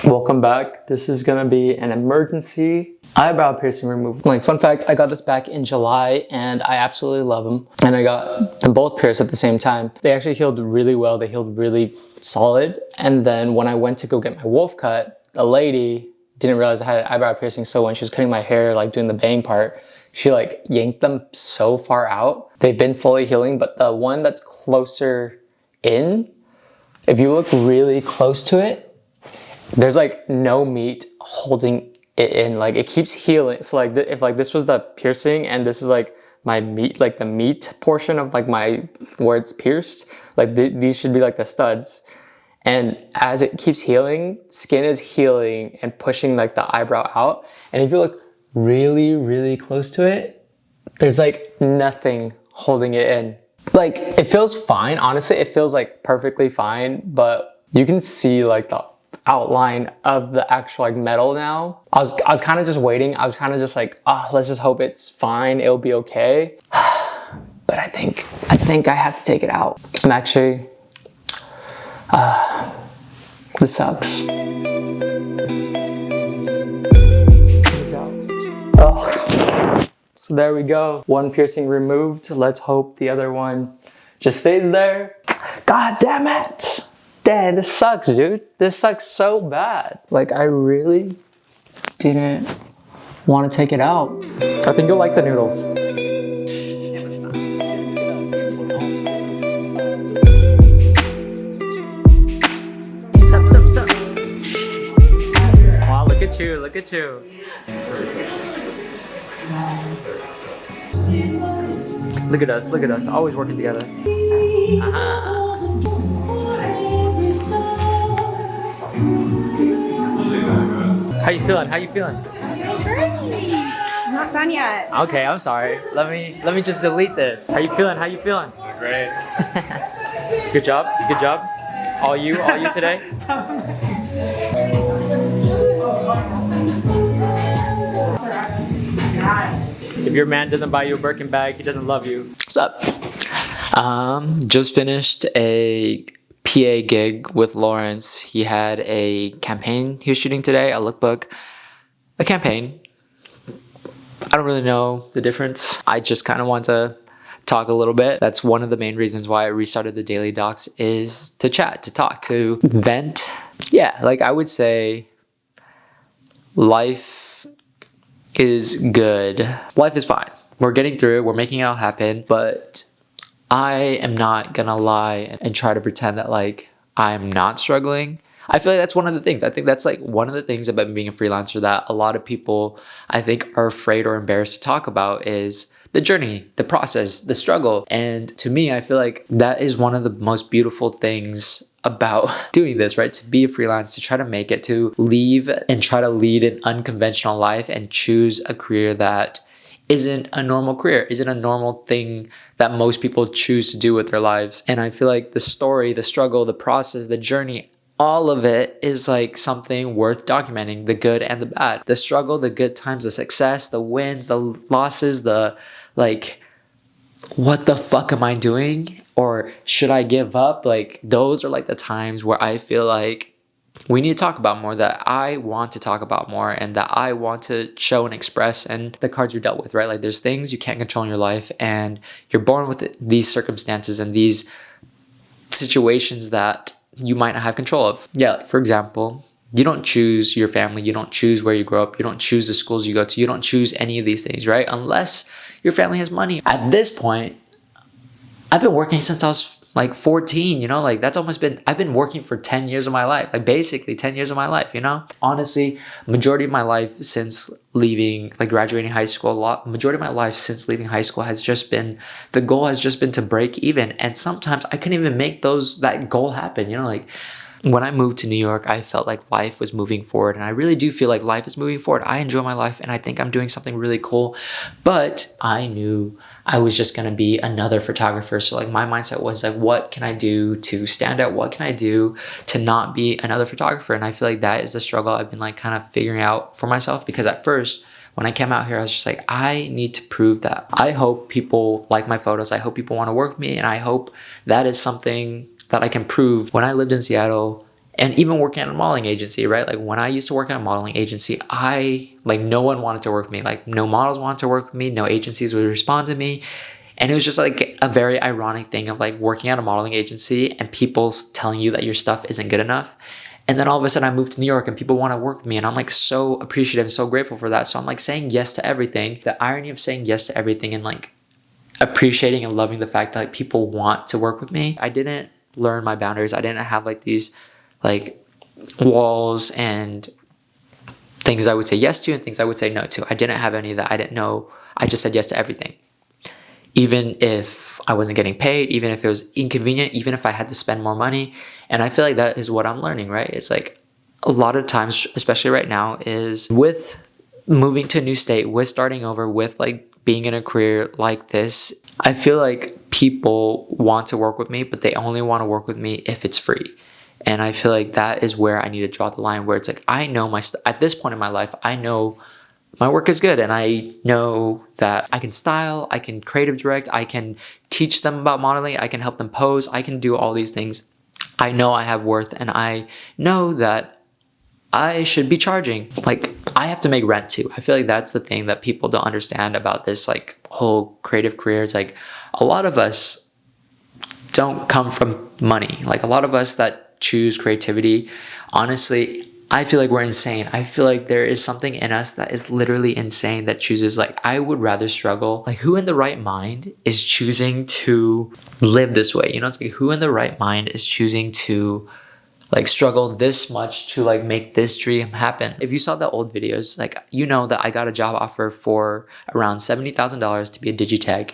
Welcome back. This is gonna be an emergency eyebrow piercing removal. Like, fun fact, I got this back in July and I absolutely love them. And I got them both pierced at the same time. They actually healed really well. They healed really solid. And then when I went to go get my wolf cut, the lady didn't realize I had an eyebrow piercing. So when she was cutting my hair, like doing the bang part, she like yanked them so far out. They've been slowly healing, but the one that's closer in, if you look really close to it, there's like no meat holding it in. Like, it keeps healing. So like if like this was the piercing and this is like my meat, like the meat portion of like my where it's pierced, like these should be like the studs. And as it keeps healing, skin is healing and pushing like the eyebrow out. And if you look really, really close to it, there's like nothing holding it in. Like, it feels fine. Honestly, it feels like perfectly fine, but you can see like the outline of the actual like metal now. I was kind of just waiting. I was kind of just like, let's just hope it's fine. It'll be okay. But I think I have to take it out. I'm actually, this sucks. Oh, so there we go. One piercing removed. Let's hope the other one just stays there. God damn it. Dang, this sucks, dude. This sucks so bad. Like, I really didn't want to take it out. I think you'll like the noodles. It was fun. Sup. Wow, look at you, look at you. Look at us, always working together. How you feeling? I'm not done yet. Okay, I'm sorry. Let me just delete this. How you feeling? Great. Good job. All you today? If your man doesn't buy you a Birkin bag, he doesn't love you. What's up? Just finished a PA gig with Lawrence. He had a campaign he was shooting today, a lookbook, a campaign. I don't really know the difference. I just kind of want to talk a little bit. That's one of the main reasons why I restarted the daily docs, is to chat, to talk, to vent. Yeah, like, I would say life is good. Life is fine. We're getting through it. We're making it all happen. But I am not gonna lie and try to pretend that like I'm not struggling. I feel like that's one of the things. I think that's like one of the things about being a freelancer that a lot of people, I think, are afraid or embarrassed to talk about, is the journey, the process, the struggle. And to me, I feel like that is one of the most beautiful things about doing this, right? To be a freelance, to try to make it, to leave and try to lead an unconventional life and choose a career that isn't a normal career, isn't a normal thing that most people choose to do with their lives. And I feel like the story, the struggle, the process, the journey, all of it is like something worth documenting, the good and the bad, the struggle, the good times, the success, the wins, the losses, the like, what the fuck am I doing? Or should I give up? Like, those are like the times where I feel like we need to talk about more, that I want to talk about more, and that I want to show and express, and the cards you're dealt with, right? Like, there's things you can't control in your life, and you're born with these circumstances and these situations that you might not have control of. Yeah, like, for example, you don't choose your family, you don't choose where you grow up, you don't choose the schools you go to, you don't choose any of these things, right? Unless your family has money. At this point, I've been working since I was like 14, you know, like that's almost been, I've been working for 10 years of my life, like basically 10 years of my life, you know? Honestly, majority of my life since leaving, like graduating high school, majority of my life since leaving high school has just been, the goal has just been to break even. And sometimes I couldn't even make that goal happen, you know, like when I moved to New York, I felt like life was moving forward, and I really do feel like life is moving forward. I enjoy my life, and I think I'm doing something really cool, but I knew I was just gonna be another photographer. So like my mindset was like, what can I do to stand out? What can I do to not be another photographer? And I feel like that is the struggle I've been like kind of figuring out for myself, because at first, when I came out here, I was just like, I need to prove that. I hope people like my photos. I hope people want to work with me, and I hope that is something that I can prove. When I lived in Seattle And even working at a modeling agency, right? Like when I used to work at a modeling agency, no one wanted to work with me. Like no models wanted to work with me. No agencies would respond to me. And it was just like a very ironic thing of like working at a modeling agency and people telling you that your stuff isn't good enough. And then all of a sudden I moved to New York and people want to work with me. And I'm like so appreciative and so grateful for that. So I'm like saying yes to everything. The irony of saying yes to everything and like appreciating and loving the fact that like people want to work with me. I didn't learn my boundaries. I didn't have like these like walls and things I would say yes to and things I would say no to. I didn't have any of that. I didn't know. I just said yes to everything. Even if I wasn't getting paid, even if it was inconvenient, even if I had to spend more money. And I feel like that is what I'm learning, right? It's like a lot of times, especially right now, is with moving to a new state, with starting over, with like being in a career like this, I feel like people want to work with me, but they only want to work with me if it's free. And I feel like that is where I need to draw the line, where it's like, I know at this point in my life, I know my work is good and I know that I can style, I can creative direct, I can teach them about modeling, I can help them pose, I can do all these things. I know I have worth and I know that I should be charging. Like I have to make rent too. I feel like that's the thing that people don't understand about this like whole creative career. It's like a lot of us don't come from money. Like a lot of us that choose creativity, honestly, I feel like we're insane. I feel like there is something in us that is literally insane that chooses like, I would rather struggle. Like who in the right mind is choosing to live this way? You know, it's like who in the right mind is choosing to like struggle this much to like make this dream happen? If you saw the old videos, like you know that I got a job offer for around $70,000 to be a digitech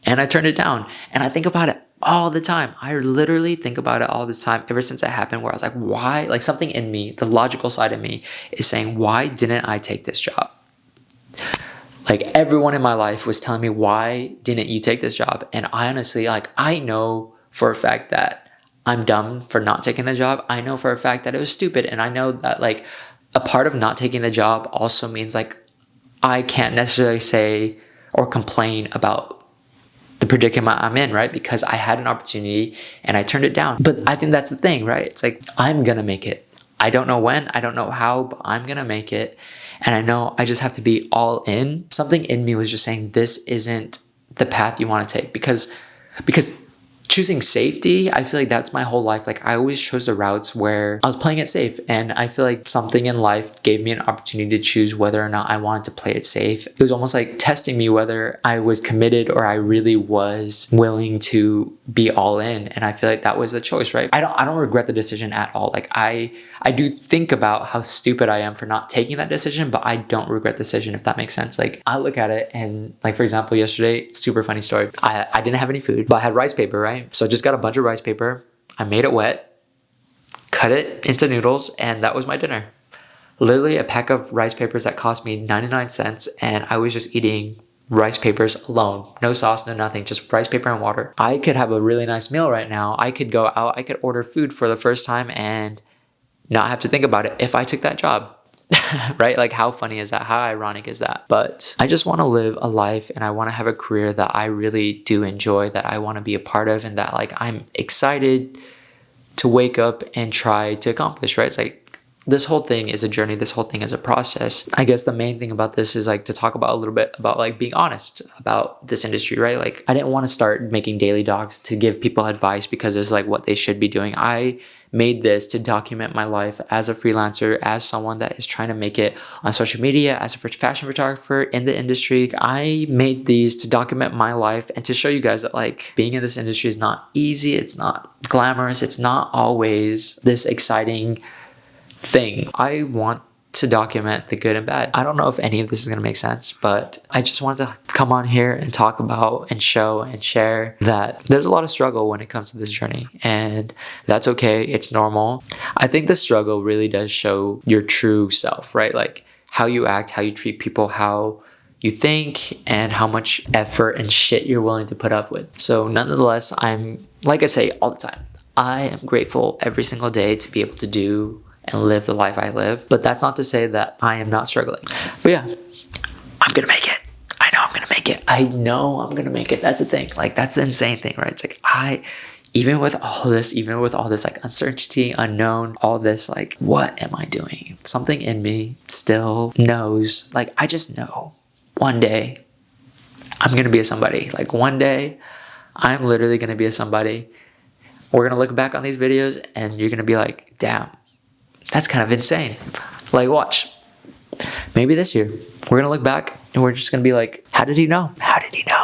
and I turned it down. And I think about it all the time. I literally think about it all the time ever since it happened, where I was like, why? Like something in me, the logical side of me is saying, why didn't I take this job? Like everyone in my life was telling me, why didn't you take this job? And I honestly, like, I know for a fact that I'm dumb for not taking the job. I know for a fact that it was stupid. And I know that like a part of not taking the job also means like, I can't necessarily say or complain about the predicament I'm in, right? Because I had an opportunity and I turned it down. But I think that's the thing, right? It's like, I'm gonna make it. I don't know when, I don't know how, but I'm gonna make it. And I know I just have to be all in. Something in me was just saying, this isn't the path you wanna take. Because choosing safety, I feel like that's my whole life. Like I always chose the routes where I was playing it safe. And I feel like something in life gave me an opportunity to choose whether or not I wanted to play it safe. It was almost like testing me whether I was committed or I really was willing to be all in. And I feel like that was a choice, right? I don't regret the decision at all. Like I do think about how stupid I am for not taking that decision, but I don't regret the decision, if that makes sense. Like I look at it and like, for example, yesterday, super funny story. I didn't have any food, but I had rice paper, right? So I just got a bunch of rice paper. I made it wet, cut it into noodles, and that was my dinner. Literally a pack of rice papers that cost me 99 cents, and I was just eating rice papers alone. No sauce, no nothing, just rice paper and water. I could have a really nice meal right now. I could go out, I could order food for the first time and not have to think about it if I took that job. Right? Like how funny is that? How ironic is that? But I just want to live a life and I want to have a career that I really do enjoy, that I want to be a part of, and that like I'm excited to wake up and try to accomplish, right? It's like this whole thing is a journey. This whole thing is a process. I guess the main thing about this is like to talk about a little bit about like being honest about this industry, right? Like I didn't want to start making daily docs to give people advice because it's like what they should be doing. I made this to document my life as a freelancer, as someone that is trying to make it on social media, as a fashion photographer in the industry. I made these to document my life and to show you guys that like being in this industry is not easy. It's not glamorous. It's not always this exciting thing. I want to document the good and bad. I don't know if any of this is going to make sense, but I just wanted to come on here and talk about and show and share that there's a lot of struggle when it comes to this journey, and that's okay. It's normal. I think the struggle really does show your true self, right? Like how you act, how you treat people, how you think, and how much effort and shit you're willing to put up with. So nonetheless, I'm, like I say all the time, I am grateful every single day to be able to do and live the life I live. But that's not to say that I am not struggling. But yeah, I'm gonna make it. I know I'm gonna make it. I know I'm gonna make it. That's the thing. Like that's the insane thing, right? It's like even with all this, like uncertainty, unknown, all this, like, what am I doing? Something in me still knows, like, I just know one day I'm gonna be a somebody. Like, one day I'm literally gonna be a somebody. We're gonna look back on these videos and you're gonna be like, damn, that's kind of insane. Like, watch. Maybe this year we're gonna look back and we're just gonna be like, how did he know? How did he know?